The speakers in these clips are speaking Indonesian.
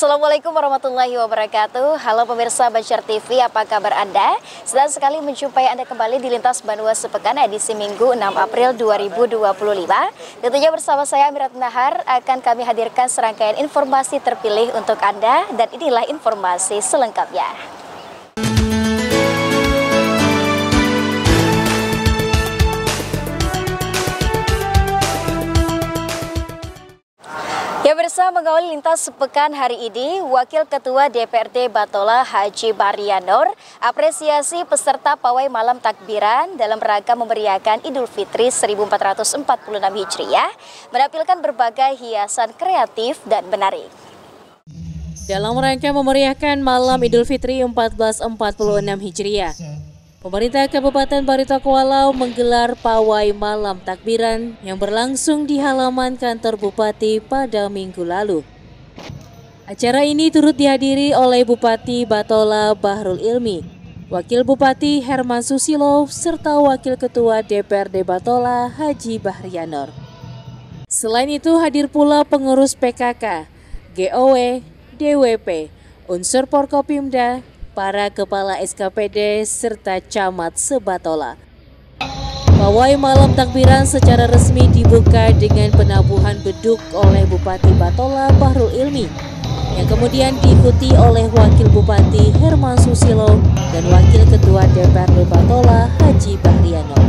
Assalamualaikum warahmatullahi wabarakatuh. Halo pemirsa Banjar TV, apa kabar Anda? Senang sekali menjumpai Anda kembali di Lintas Banua Sepekan edisi Minggu 6 April 2025. Tentunya bersama saya Amirat Nahar akan kami hadirkan serangkaian informasi terpilih untuk Anda, dan inilah informasi selengkapnya. Ya, bersama mengawali Lintas Sepekan hari ini, Wakil Ketua DPRD Batola Haji Bahrian Nur apresiasi peserta pawai malam takbiran dalam rangka memeriahkan Idul Fitri 1446 Hijriah menampilkan berbagai hiasan kreatif dan menarik. Dalam rangka memeriahkan malam Idul Fitri 1446 Hijriah, pemerintah Kabupaten Barito Kuala menggelar pawai malam takbiran yang berlangsung di halaman kantor Bupati pada minggu lalu. Acara ini turut dihadiri oleh Bupati Batola Bahrul Ilmi, Wakil Bupati Herman Susilo, serta Wakil Ketua DPRD Batola Haji Bahrian Nur. Selain itu hadir pula pengurus PKK, GOW, DWP, unsur Porkopimda, para kepala SKPD serta camat se-Batola. Pawai malam takbiran secara resmi dibuka dengan penabuhan beduk oleh Bupati Batola Bahrul Ilmi, yang kemudian diikuti oleh Wakil Bupati Herman Susilo dan Wakil Ketua DPRD Batola Haji Bahrian Nur.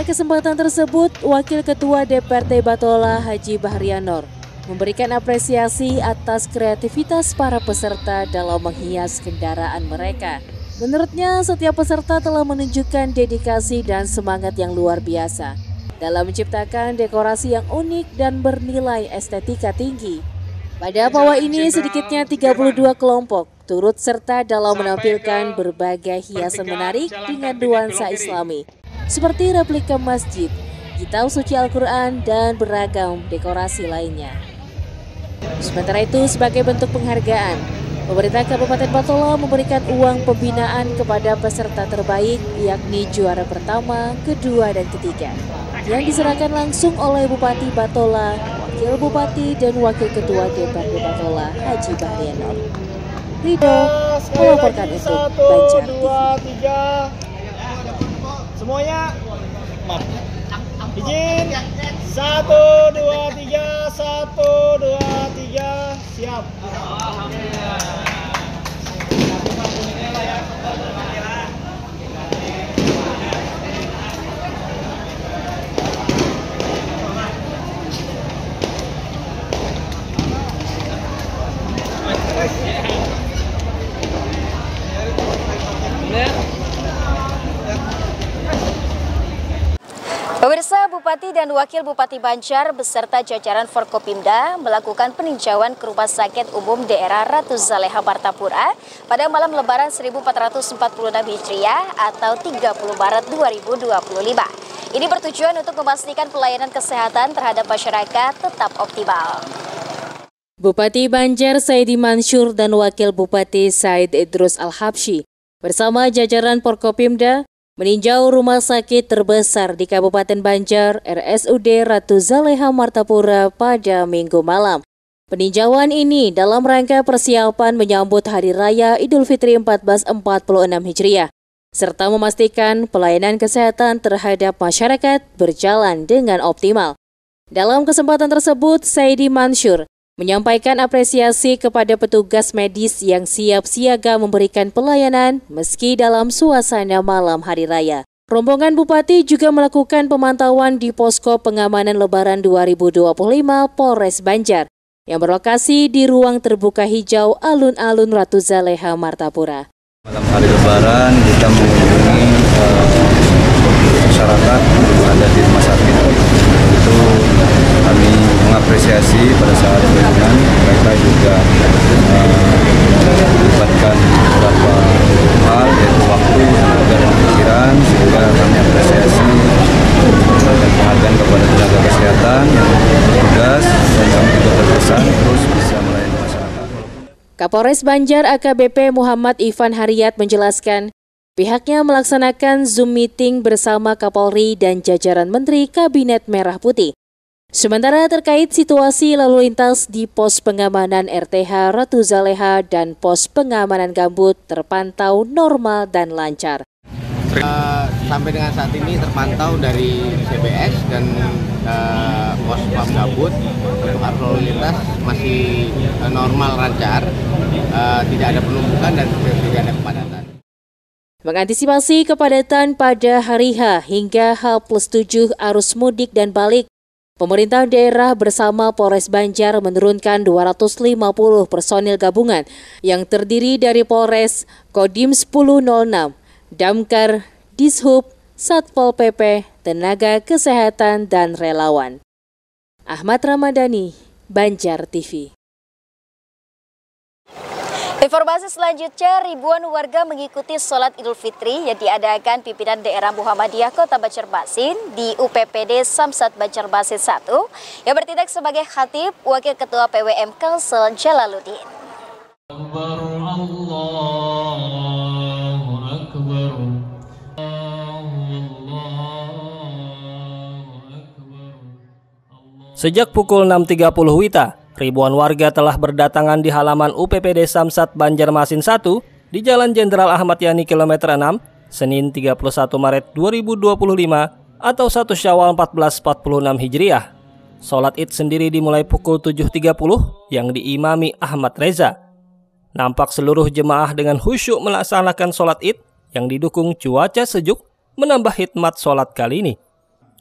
Kesempatan tersebut, Wakil Ketua DPRD Batola Haji Bahrian Nur memberikan apresiasi atas kreativitas para peserta dalam menghias kendaraan mereka. Menurutnya, setiap peserta telah menunjukkan dedikasi dan semangat yang luar biasa dalam menciptakan dekorasi yang unik dan bernilai estetika tinggi. Pada pawai ini, sedikitnya 32 kelompok turut serta dalam menampilkan berbagai hiasan menarik dengan nuansa Islami, seperti replika masjid, kitab suci Al-Quran, dan beragam dekorasi lainnya. Sementara itu, sebagai bentuk penghargaan, pemerintah Kabupaten Batola memberikan uang pembinaan kepada peserta terbaik, yakni juara pertama, kedua, dan ketiga, yang diserahkan langsung oleh Bupati Batola, Wakil Bupati, dan Wakil Ketua DPRD Batola Haji Bahrian Nur. Ridho melaporkan untuk Banjar TV. Semuanya, maaf. Izin, 1, 2, 3, 1, 2, 3, siap. Pemirsa, Bupati dan Wakil Bupati Banjar beserta jajaran Forkopimda melakukan peninjauan ke Rumah Sakit Umum Daerah Ratu Zaleha Martapura pada malam Lebaran 1446 Hijriah atau 30 Maret 2025. Ini bertujuan untuk memastikan pelayanan kesehatan terhadap masyarakat tetap optimal. Bupati Banjar Saidi Mansur dan Wakil Bupati Said Idrus Al-Habsyi bersama jajaran Porkopimda meninjau rumah sakit terbesar di Kabupaten Banjar, RSUD Ratu Zaleha Martapura pada Minggu malam. Peninjauan ini dalam rangka persiapan menyambut Hari Raya Idul Fitri 1446 Hijriah, serta memastikan pelayanan kesehatan terhadap masyarakat berjalan dengan optimal. Dalam kesempatan tersebut, Saidi Mansur menyampaikan apresiasi kepada petugas medis yang siap siaga memberikan pelayanan meski dalam suasana malam hari raya. Rombongan Bupati juga melakukan pemantauan di posko pengamanan Lebaran 2025 Polres Banjar yang berlokasi di ruang terbuka hijau alun-alun Ratu Zaleha Martapura. Malam hari Lebaran kita mengunjungi masyarakat yang ada di rumah sakit. Itu kami mengapresiasi pada saat kunjungan, mereka juga melibatkan beberapa hal, yaitu waktu, tenaga, dan pikiran, sehingga kami apresiasi dan penghargaan kepada tenaga kesehatan yang bertugas, dan kami juga berpesan terus bisa melayani masyarakat. Kapolres Banjar AKBP Muhammad Ivan Haryat menjelaskan, pihaknya melaksanakan Zoom meeting bersama Kapolri dan jajaran Menteri Kabinet Merah Putih. Sementara terkait situasi lalu lintas di pos pengamanan RTH Ratu Zaleha dan pos pengamanan Gambut terpantau normal dan lancar. Sampai dengan saat ini terpantau dari CBS dan pos pam Gambut untuk arus lalu lintas masih normal lancar, tidak ada penumpukan dan tidak ada kepadatan. Mengantisipasi kepadatan pada hari H hingga H+7 arus mudik dan balik, pemerintah daerah bersama Polres Banjar menurunkan 250 personil gabungan yang terdiri dari Polres, Kodim 1006, Damkar, Dishub, Satpol PP, tenaga kesehatan, dan relawan. Ahmad Ramadhani, Banjar TV. Informasi selanjutnya, ribuan warga mengikuti sholat Idul Fitri yang diadakan pimpinan daerah Muhammadiyah Kota Banjarmasin di UPPD Samsat Banjarmasin 1 yang bertindak sebagai khatib Wakil Ketua PWM Kalsel Jalaluddin. Sejak pukul 6.30 WITA, ribuan warga telah berdatangan di halaman UPPD Samsat Banjarmasin 1 di Jalan Jenderal Ahmad Yani kilometer 6, Senin 31 Maret 2025 atau 1 Syawal 1446 Hijriah. Sholat Id sendiri dimulai pukul 7.30 yang diimami Ahmad Reza. Nampak seluruh jemaah dengan khusyuk melaksanakan sholat Id yang didukung cuaca sejuk menambah hikmat sholat kali ini.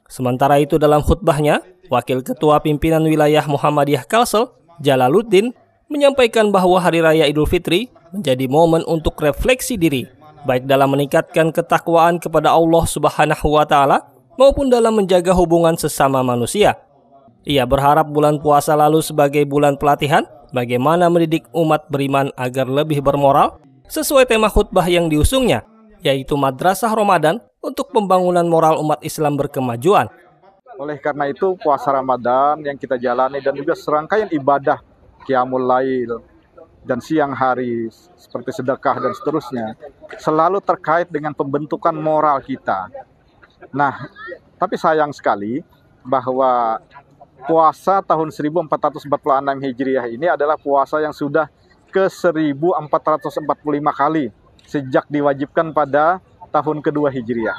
Sementara itu dalam khutbahnya, Wakil Ketua Pimpinan Wilayah Muhammadiyah Kalsel, Jalaluddin, menyampaikan bahwa Hari Raya Idul Fitri menjadi momen untuk refleksi diri, baik dalam meningkatkan ketakwaan kepada Allah Subhanahu wa Ta'ala maupun dalam menjaga hubungan sesama manusia. Ia berharap bulan puasa lalu sebagai bulan pelatihan bagaimana mendidik umat beriman agar lebih bermoral sesuai tema khutbah yang diusungnya, yaitu Madrasah Ramadan untuk pembangunan moral umat Islam berkemajuan. Oleh karena itu puasa Ramadan yang kita jalani dan juga serangkaian ibadah Qiyamul Lail dan siang hari seperti sedekah dan seterusnya selalu terkait dengan pembentukan moral kita. Nah, tapi sayang sekali bahwa puasa tahun 1446 Hijriah ini adalah puasa yang sudah ke 1445 kali sejak diwajibkan pada tahun kedua Hijriah.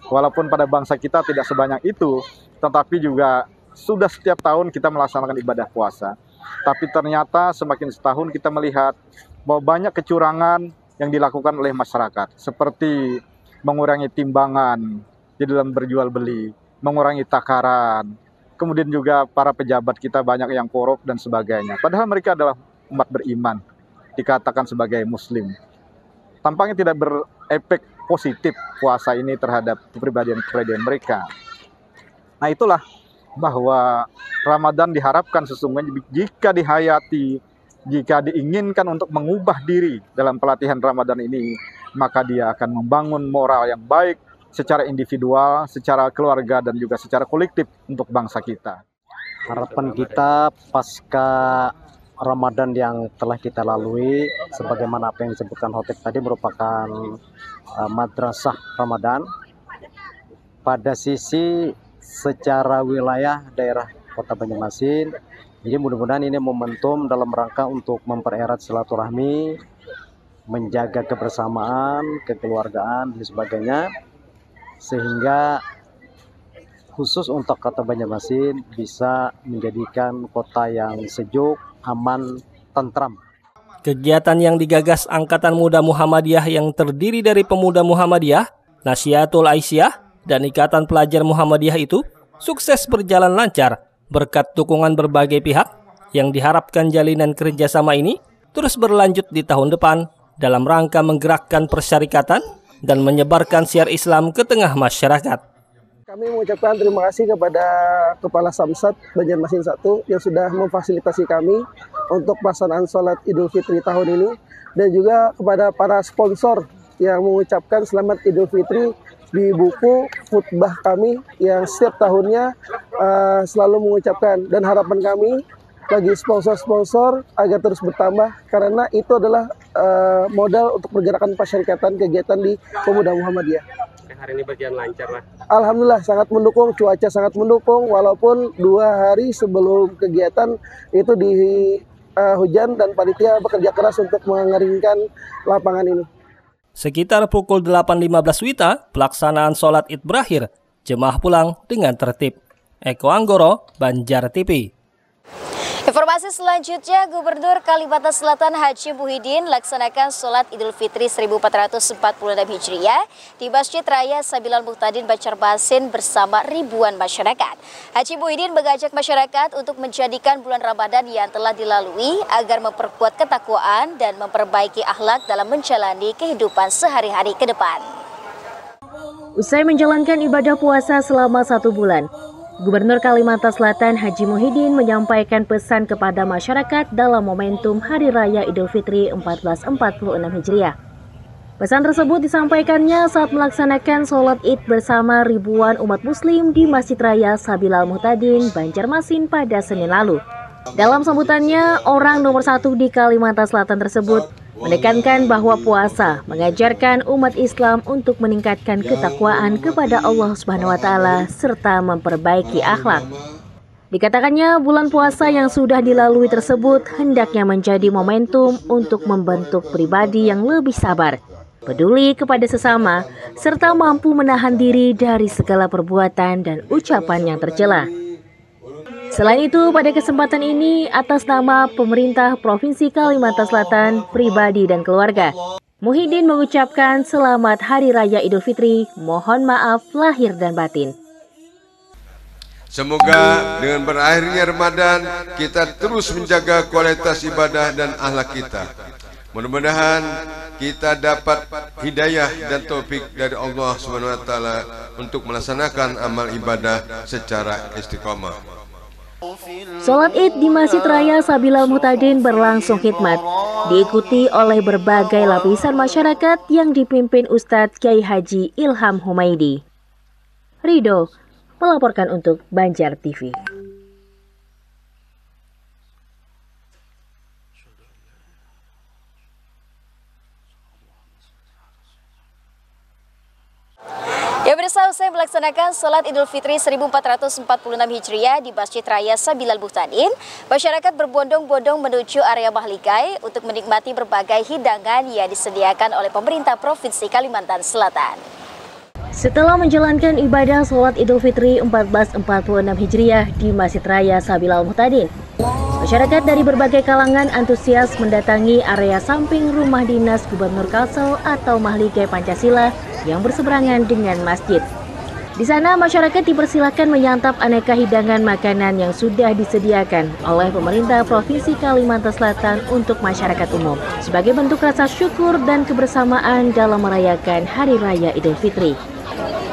Walaupun pada bangsa kita tidak sebanyak itu, tetapi juga sudah setiap tahun kita melaksanakan ibadah puasa. Tapi ternyata semakin setahun kita melihat bahwa banyak kecurangan yang dilakukan oleh masyarakat, seperti mengurangi timbangan di dalam berjual beli, mengurangi takaran, kemudian juga para pejabat kita banyak yang korup dan sebagainya. Padahal mereka adalah umat beriman, dikatakan sebagai muslim. Tampaknya tidak berefek positif puasa ini terhadap kepribadian mereka. Nah, itulah bahwa Ramadan diharapkan sesungguhnya jika dihayati, jika diinginkan untuk mengubah diri dalam pelatihan Ramadan ini, maka dia akan membangun moral yang baik secara individual, secara keluarga, dan juga secara kolektif untuk bangsa kita. Harapan kita pasca Ramadan yang telah kita lalui, sebagaimana apa yang disebutkan khotib tadi, merupakan Madrasah Ramadan. Pada sisi secara wilayah daerah Kota Banjarmasin, jadi mudah-mudahan ini momentum dalam rangka untuk mempererat silaturahmi, menjaga kebersamaan, kekeluargaan, dan sebagainya, sehingga khusus untuk Kota Banjarmasin bisa menjadikan kota yang sejuk, aman, tentram. Kegiatan yang digagas Angkatan Muda Muhammadiyah yang terdiri dari pemuda Muhammadiyah, Nasyiatul Aisyah, dan Ikatan Pelajar Muhammadiyah itu sukses berjalan lancar berkat dukungan berbagai pihak yang diharapkan jalinan kerjasama ini terus berlanjut di tahun depan dalam rangka menggerakkan persyarikatan dan menyebarkan syiar Islam ke tengah masyarakat. Kami mengucapkan terima kasih kepada Kepala Samsat Banjarmasin 1 yang sudah memfasilitasi kami untuk pelaksanaan sholat Idul Fitri tahun ini, dan juga kepada para sponsor yang mengucapkan selamat Idul Fitri di buku khutbah kami yang setiap tahunnya selalu mengucapkan, dan harapan kami bagi sponsor-sponsor agar terus bertambah, karena itu adalah modal untuk pergerakan pasyarakatan kegiatan di Pemuda Muhammadiyah. Hari ini berjalan lancar lah. Alhamdulillah sangat mendukung, cuaca sangat mendukung, walaupun 2 hari sebelum kegiatan itu di hujan dan panitia bekerja keras untuk mengeringkan lapangan ini. Sekitar pukul 8.15 WITA, pelaksanaan sholat Id berakhir. Jemaah pulang dengan tertib. Eko Anggoro, Banjar TV. Informasi selanjutnya, Gubernur Kalimantan Selatan Haji Muhyiddin laksanakan sholat Idul Fitri 1446 Hijriah di Masjid Raya Sabilal Muhtadin Banjarmasin bersama ribuan masyarakat. Haji Muhyiddin mengajak masyarakat untuk menjadikan bulan Ramadan yang telah dilalui agar memperkuat ketakwaan dan memperbaiki akhlak dalam menjalani kehidupan sehari-hari ke depan. Usai menjalankan ibadah puasa selama 1 bulan, Gubernur Kalimantan Selatan Haji Muhyiddin menyampaikan pesan kepada masyarakat dalam momentum Hari Raya Idul Fitri 1446 Hijriah. Pesan tersebut disampaikannya saat melaksanakan sholat Id bersama ribuan umat muslim di Masjid Raya Sabilal Muhtadin, Banjarmasin pada Senin lalu. Dalam sambutannya, orang nomor 1 di Kalimantan Selatan tersebut menekankan bahwa puasa mengajarkan umat Islam untuk meningkatkan ketakwaan kepada Allah Subhanahu wa Ta'ala serta memperbaiki akhlak. Dikatakannya, bulan puasa yang sudah dilalui tersebut hendaknya menjadi momentum untuk membentuk pribadi yang lebih sabar, peduli kepada sesama, serta mampu menahan diri dari segala perbuatan dan ucapan yang tercela. Selain itu, pada kesempatan ini, atas nama pemerintah Provinsi Kalimantan Selatan, pribadi dan keluarga, Muhyiddin mengucapkan selamat Hari Raya Idul Fitri, mohon maaf lahir dan batin. Semoga dengan berakhirnya Ramadan, kita terus menjaga kualitas ibadah dan akhlak kita. Mudah-mudahan kita dapat hidayah dan taufik dari Allah SWT untuk melaksanakan amal ibadah secara istiqomah. Sholat Id di Masjid Raya Sabilal Muhtadin berlangsung khidmat, diikuti oleh berbagai lapisan masyarakat yang dipimpin Ustadz Kyai Haji Ilham Humaidi. Rido melaporkan untuk Banjar TV. Ya pemirsa, usai melaksanakan sholat Idul Fitri 1446 Hijriah di Masjid Raya Sabilal Muhtadin, masyarakat berbondong-bondong menuju area Mahligai untuk menikmati berbagai hidangan yang disediakan oleh pemerintah Provinsi Kalimantan Selatan. Setelah menjalankan ibadah sholat Idul Fitri 1446 Hijriah di Masjid Raya Sabilal Muhtadin, masyarakat dari berbagai kalangan antusias mendatangi area samping rumah dinas Gubernur Kalsel atau Mahligai Pancasila yang berseberangan dengan masjid. Di sana masyarakat dipersilakan menyantap aneka hidangan makanan yang sudah disediakan oleh pemerintah Provinsi Kalimantan Selatan untuk masyarakat umum sebagai bentuk rasa syukur dan kebersamaan dalam merayakan Hari Raya Idul Fitri.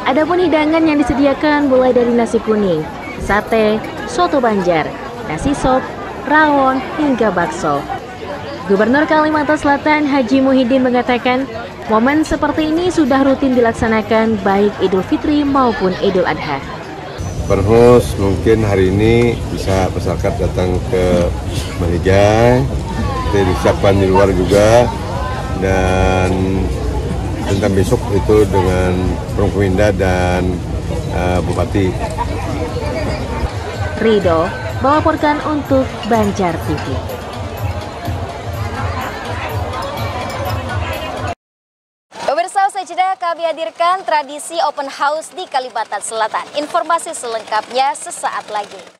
Adapun hidangan yang disediakan mulai dari nasi kuning, sate, soto Banjar, nasi sop, rawon hingga bakso. Gubernur Kalimantan Selatan Haji Muhyiddin mengatakan, momen seperti ini sudah rutin dilaksanakan baik Idul Fitri maupun Idul Adha. Perhus mungkin hari ini bisa masyarakat datang ke Mahligai, disiapkan di luar juga, dan tentang besok itu dengan Prongkominda dan Bupati. Rido melaporkan untuk Banjar TV. Pemirsa, usai jeda kami hadirkan tradisi open house di Kalimantan Selatan. Informasi selengkapnya sesaat lagi.